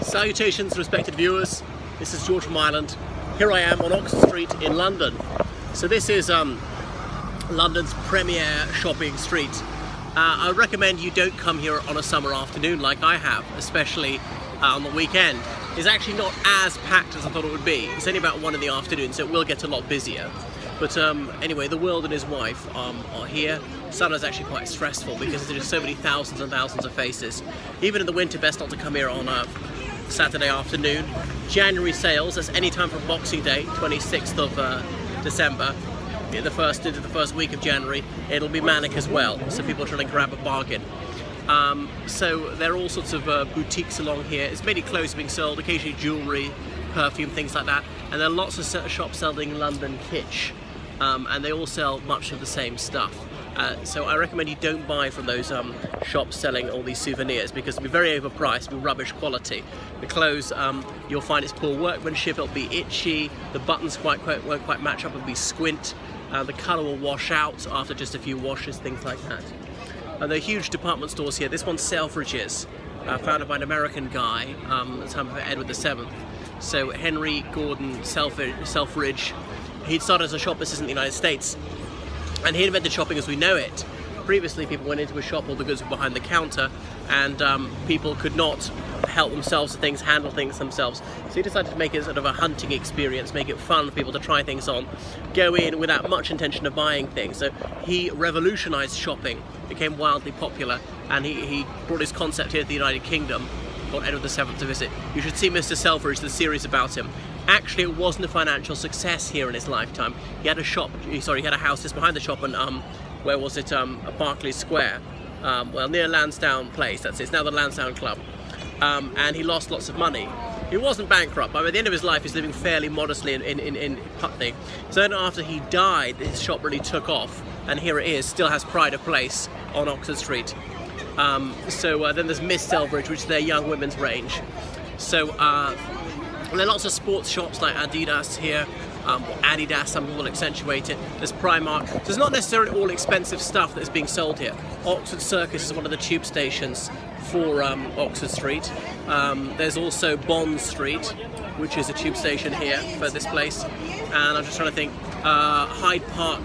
Salutations, respected viewers. This is George from Ireland. Here I am on Oxford Street in London. So this is London's premier shopping street. I recommend you don't come here on a summer afternoon like I have, especially on the weekend. It's actually not as packed as I thought it would be. It's only about 1 in the afternoon, so it will get a lot busier. But anyway, the world and his wife are here. Summer's actually quite stressful because there's so many thousands and thousands of faces. Even in the winter, best not to come here on a Saturday afternoon. January sales, that's any time from Boxing Day, 26th of December, into the first week of January. It'll be manic as well, so people are trying to grab a bargain. So there are all sorts of boutiques along here. It's mainly clothes being sold, occasionally jewellery, perfume, things like that. And there are lots of shops selling London kitsch, and they all sell much of the same stuff. So I recommend you don't buy from those shops selling all these souvenirs because it'll be very overpriced, it'll be rubbish quality. The clothes, you'll find it's poor workmanship, it'll be itchy, the buttons won't quite match up, it'll be squint, the colour will wash out after just a few washes, things like that. There are huge department stores here. This one's Selfridges, founded by an American guy, at the time of Edward VII. So Henry Gordon Selfridge, he'd started as a shop assistant in the United States, and he invented shopping as we know it. Previously, people went into a shop, all the goods were behind the counter, and people could not help themselves to things, handle things themselves. So he decided to make it sort of a hunting experience, make it fun for people to try things on, go in without much intention of buying things. So he revolutionized shopping, became wildly popular, and he brought his concept here to the United Kingdom, got Edward VII to visit. You should see Mr. Selfridge, the series about him. Actually, it wasn't a financial success here in his lifetime. He had a house just behind the shop, and where was it? Berkeley Square, well, near Lansdowne Place. That's it. It's now the Lansdowne Club, and he lost lots of money. He wasn't bankrupt, but by the end of his life, he's living fairly modestly in Putney. So then, after he died, his shop really took off, and here it is, still has pride of place on Oxford Street. Then there's Miss Selfridge, which is their young women's range. So. There are lots of sports shops like Adidas here, or Adidas, some people will accentuate it. There's Primark. So it's not necessarily all expensive stuff that's being sold here. Oxford Circus is one of the tube stations for Oxford Street. There's also Bond Street, which is a tube station here for this place. And I'm just trying to think, Hyde Park,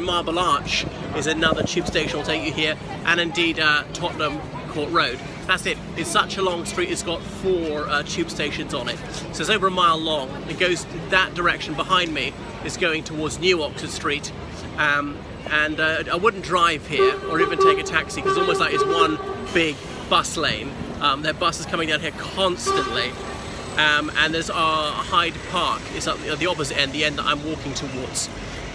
Marble Arch is another tube station will take you here, and indeed Tottenham Court Road. That's it. It's such a long street, it's got 4 tube stations on it. So it's over a mile long. It goes that direction. Behind me is going towards New Oxford Street. And I wouldn't drive here or even take a taxi because it's almost like it's one big bus lane. There are buses coming down here constantly. And there's Hyde Park. It's at the opposite end, the end that I'm walking towards.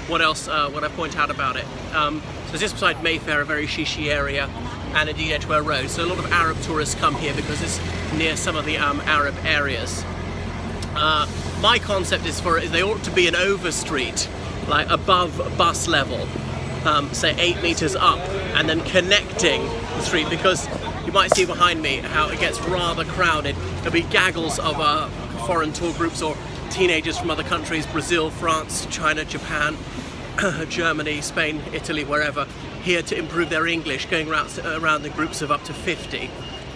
What else would I point out about it? So it's just beside Mayfair, a very chic area, and indeed Edgware Road. So a lot of Arab tourists come here because it's near some of the Arab areas. My concept is they ought to be an overstreet, like above bus level, say 8 meters up, and then connecting the street, because you might see behind me how it gets rather crowded. There'll be gaggles of foreign tour groups or teenagers from other countries, Brazil, France, China, Japan, Germany, Spain, Italy, wherever, here to improve their English, going around in groups of up to 50.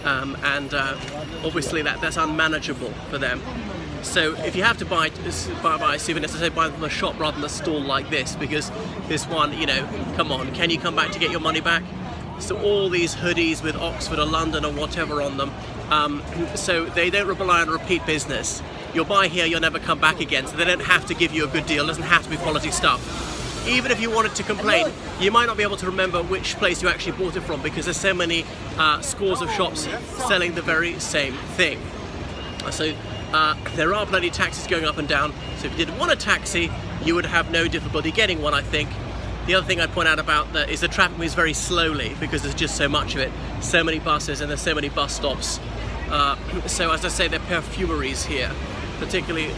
Obviously that's unmanageable for them. So if you have to buy souvenirs, I say buy them from a shop rather than a stall like this, because this one, come on, can you come back to get your money back? So all these hoodies with Oxford or London or whatever on them, so they don't rely on repeat business. You'll buy here, you'll never come back again, so they don't have to give you a good deal. It doesn't have to be quality stuff. Even if you wanted to complain, you might not be able to remember which place you actually bought it from, because there's so many scores of shops selling the very same thing. So there are plenty of taxis going up and down, so if you didn't want a taxi, you would have no difficulty getting one, I think. The other thing I'd point out about that is the traffic moves very slowly because there's just so much of it. So many buses and there's so many bus stops. So as I say, there are perfumeries here, particularly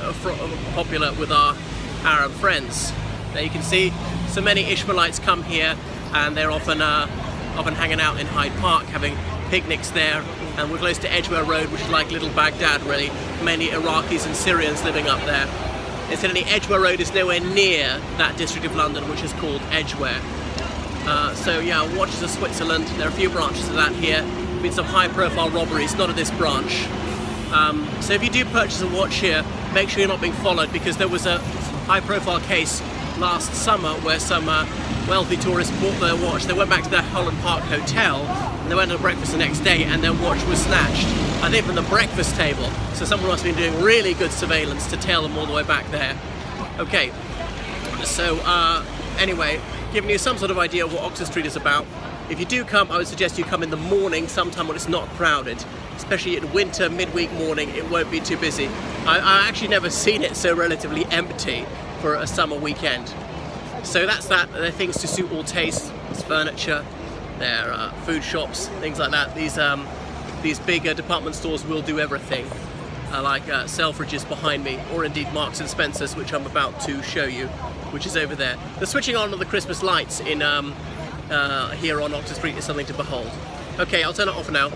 popular with our Arab friends. There you can see so many Ishmaelites come here, and they're often hanging out in Hyde Park, having picnics there. And we're close to Edgware Road, which is like little Baghdad, really. Many Iraqis and Syrians living up there. Incidentally, Edgware Road is nowhere near that district of London, which is called Edgware. So yeah, Watches of Switzerland. There are a few branches of that here. Been some high-profile robberies, not at this branch. So if you do purchase a watch here, make sure you're not being followed, because there was a high-profile case last summer where some wealthy tourists bought their watch. They went back to their Holland Park hotel and they went to breakfast the next day, and their watch was snatched, I think, from the breakfast table. So someone must have been doing really good surveillance to tail them all the way back there. Okay, so anyway, giving you some sort of idea of what Oxford Street is about. If you do come, I would suggest you come in the morning, sometime when it's not crowded. Especially in winter, midweek morning, it won't be too busy. I actually never seen it so relatively empty for a summer weekend. So that's that. There are things to suit all tastes. There's furniture, there are food shops, things like that. These bigger department stores will do everything, like Selfridges behind me, or indeed Marks and Spencer's, which I'm about to show you, which is over there. The switching on of the Christmas lights in here on Oxford Street is something to behold. Okay, I'll turn it off now.